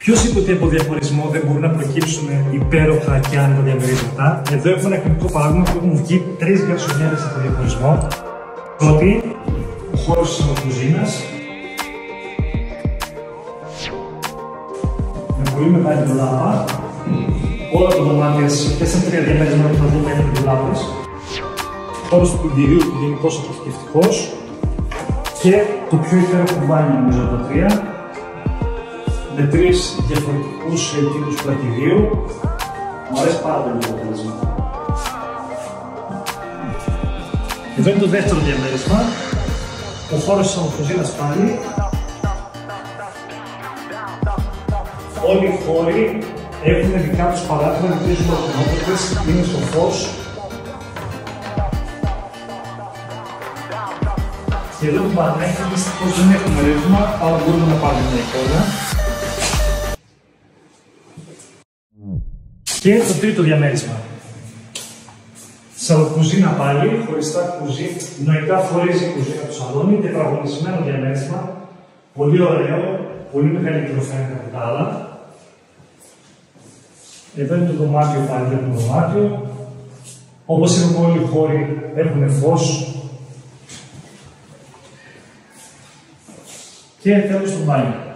Ποιος είπε ότι από διαχωρισμό δεν μπορούν να προκύψουν υπέροχα και άνετα διαμερίσματα? Εδώ έχουμε ένα εκπληκτικό παράδειγμα που έχουν βγει 3 γκαρσονιέρες από διαχωρισμό. Πρώτη, ο χώρος της κουζίνας. Με πολύ μεγάλη ντουλάπα. Όλα τα δωμάτια και στα 3 διαμέρισματα που θα δούμε έχουν ντουλάπες. Χώρος του κτηρίου που γενικώς αποθηκευτικός. Και το πιο υπέροχο μπάνιο νομίζω από τα 3. Με 3 διαφορετικούς τύπους πλατηδίου. Μου αρέσει πάρα πολύ το αποτέλεσμα. Εδώ είναι το δεύτερο διαμέρισμα. Ο χώρος της αμμοφοζίνας πάλι. Όλοι οι χώροι έχουν δικά τους παράθυρα, δικές τους balconopetες, είναι στο φως. Και εδώ το παραθυράκι δυστυχώς δεν έχουμε ρεύμα, αλλά μπορούμε να πάρουμε μια εικόνα. Και το τρίτο διαμέρισμα. Σαλοκουζίνα πάλι, χωριστά νοητά φορίζει η κουζίνα του σαλόνι, τετραγωνισμένο διαμέρισμα. Πολύ ωραίο, πολύ μεγαλύτερο φαίνεται από τα άλλα. Εδώ είναι το δωμάτιο πάλι, βλέπουμε το δωμάτιο. Όπως είπαμε, όλοι οι χώροι έχουν φως. Και τέλος το μπάνιο.